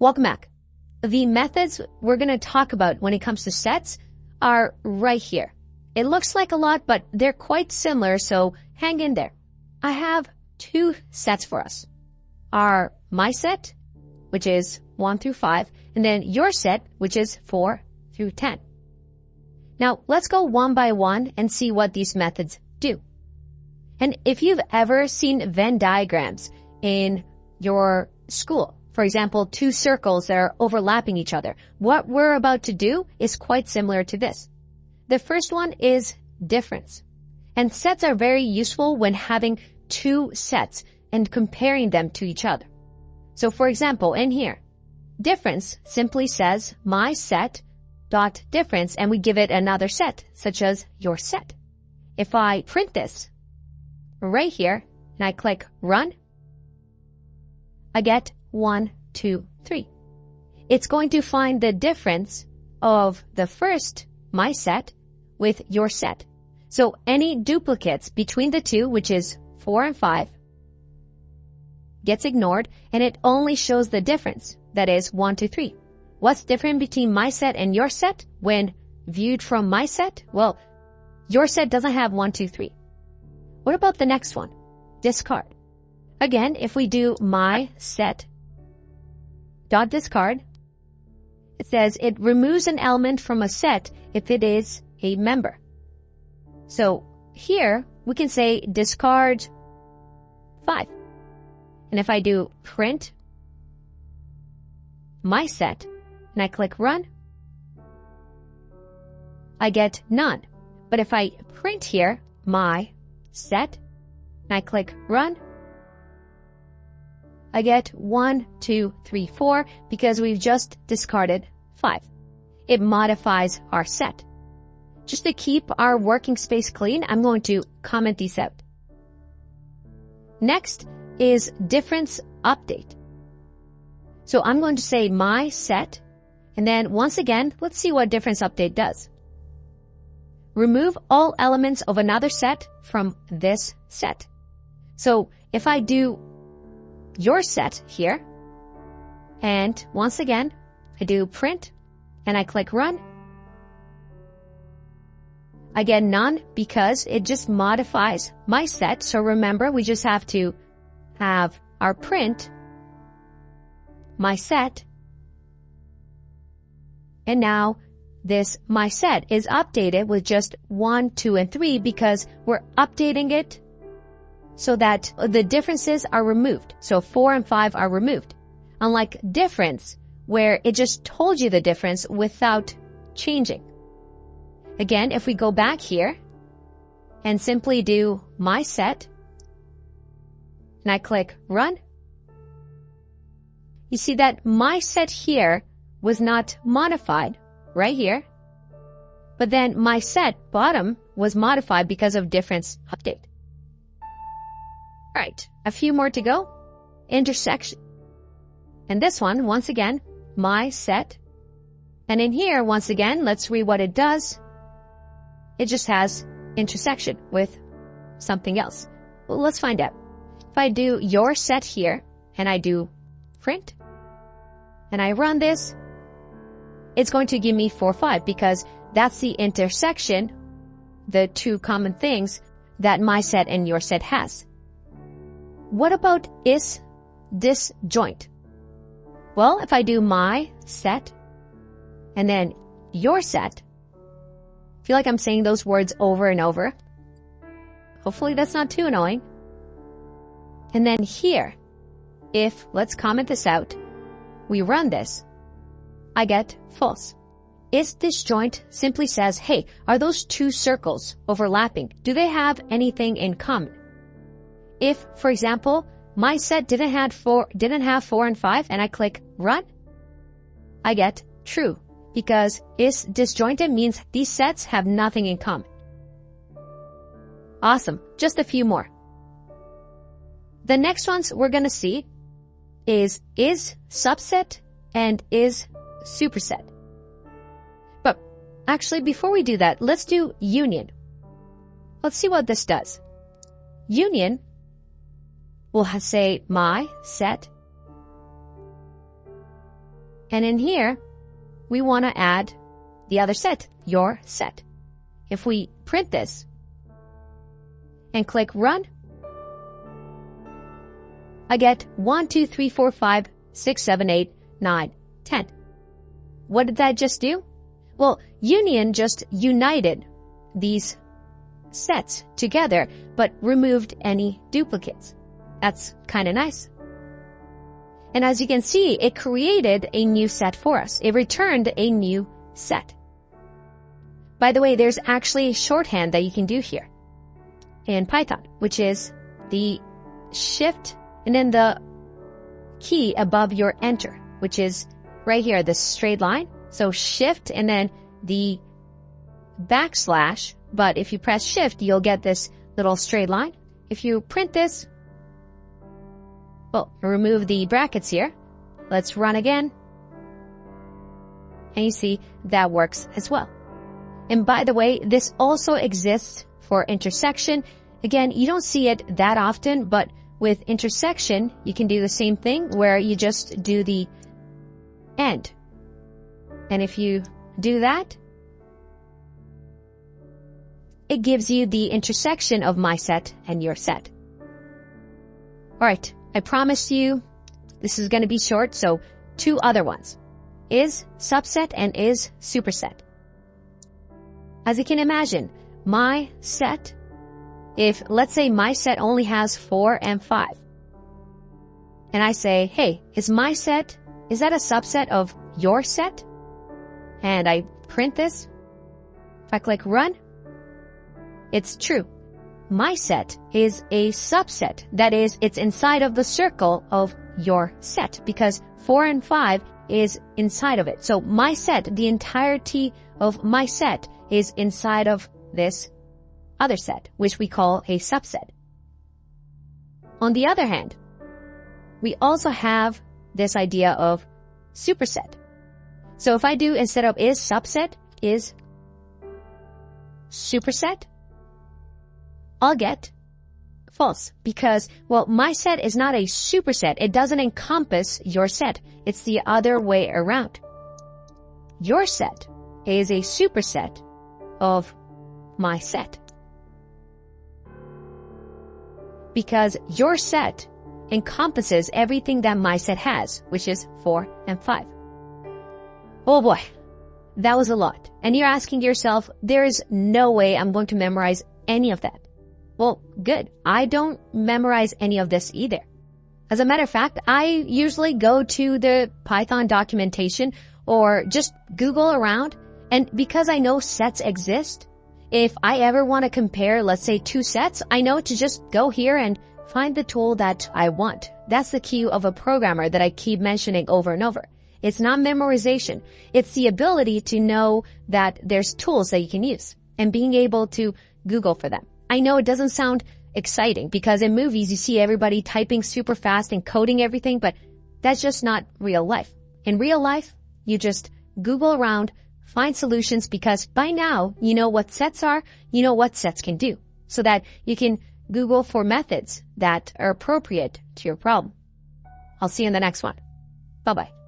Welcome back. The methods we're going to talk about when it comes to sets are right here. It looks like a lot, but they're quite similar, so hang in there. I have two sets for us. Our my set, which is 1 through 5, and then your set, which is 4 through 10. Now, let's go one by one and see what these methods do. And if you've ever seen Venn diagrams in your school, for example, two circles that are overlapping each other, what we're about to do is quite similar to this. The first one is difference. And sets are very useful when having two sets and comparing them to each other. So for example, in here, difference simply says my set dot difference, and we give it another set, such as your set. If I print this right here and I click run, I get 1, 2, 3. It's going to find the difference of the first my set with your set. So any duplicates between the two, which is 4 and 5, gets ignored, and it only shows the difference, that is 1, 2, 3. What's different between my set and your set when viewed from my set? Well, your set doesn't have 1, 2, 3. What about the next one? Discard. Again, if we do my set dot discard, it says it removes an element from a set if it is a member. So here we can say discard 5. And if I do print my set and I click run, I get none. But if I print here my set and I click run, I get 1, 2, 3, 4 because we've just discarded 5. It modifies our set. Just to keep our working space clean, I'm going to comment these out. Next is difference update. So I'm going to say my set, and then once again, let's see what difference update does. Remove all elements of another set from this set. So if I do your set here, and once again, I do print, and I click run, I get none because it just modifies my set. So remember, we just have to have our print, my set, and now this my set is updated with just 1, 2, and 3 because we're updating it so that the differences are removed. So 4 and 5 are removed. Unlike difference, where it just told you the difference without changing. Again, if we go back here and simply do my set, and I click run, you see that my set here was not modified right here, but then my set bottom was modified because of difference update. Alright, a few more to go. Intersection. And this one, once again, my set. And in here, once again, let's read what it does. It just has intersection with something else. Well, let's find out. If I do your set here, and I do print, and I run this, it's going to give me 4, 5, because that's the intersection, the two common things that my set and your set has. What about is disjoint? Well, if I do my set and then your set, I feel like I'm saying those words over and over. Hopefully that's not too annoying. And then here, if, let's comment this out, we run this, I get false. Is disjoint simply says, hey, are those two circles overlapping? Do they have anything in common? If, for example, my set didn't have 4 and 5 and I click run, I get true because is disjointed means these sets have nothing in common. Awesome. Just a few more. The next ones we're going to see is subset and is superset. But actually, before we do that, let's do union. Let's see what this does. Union will say my set And in here, we want to add the other set, your set. If we print this and click run, I get 1, 2, 3, 4, 5, 6, 7, 8, 9, 10. What did that just do? Well, Union just united these sets together, but removed any duplicates. That's kind of nice. And as you can see, it created a new set for us. It returned a new set. By the way, there's actually a shorthand that you can do here in Python, which is the shift and then the key above your enter, which is right here, this straight line. So shift and then the backslash, but if you press shift, you'll get this little straight line. If you print this, well, remove the brackets here. Let's run again. And you see that works as well. And by the way, this also exists for intersection. Again, you don't see it that often, but with intersection, you can do the same thing where you just do the end. And if you do that, it gives you the intersection of my set and your set. Alright, I promised you this is going to be short, so 2 other ones. Is subset and is superset. As you can imagine, my set, if let's say my set only has 4 and 5, and I say, hey, is my set, is that a subset of your set? And I print this. If I click run, it's true. My set is a subset. That is, it's inside of the circle of your set because 4 and 5 is inside of it. So my set, the entirety of my set is inside of this other set, which we call a subset. On the other hand, we also have this idea of superset. So if I do, instead of is subset, is superset, I'll get false because, well, my set is not a superset. It doesn't encompass your set. It's the other way around. Your set is a superset of my set. Because your set encompasses everything that my set has, which is 4 and 5. Oh boy, that was a lot. And you're asking yourself, there is no way I'm going to memorize any of that. Well, good. I don't memorize any of this either. As a matter of fact, I usually go to the Python documentation or just Google around. And because I know sets exist, if I ever want to compare, let's say 2 sets, I know to just go here and find the tool that I want. That's the key of a programmer that I keep mentioning over and over. It's not memorization. It's the ability to know that there's tools that you can use and being able to Google for them. I know it doesn't sound exciting because in movies you see everybody typing super fast and coding everything, but that's just not real life. In real life, you just Google around, find solutions because by now you know what sets are, you know what sets can do, so that you can Google for methods that are appropriate to your problem. I'll see you in the next one. Bye-bye.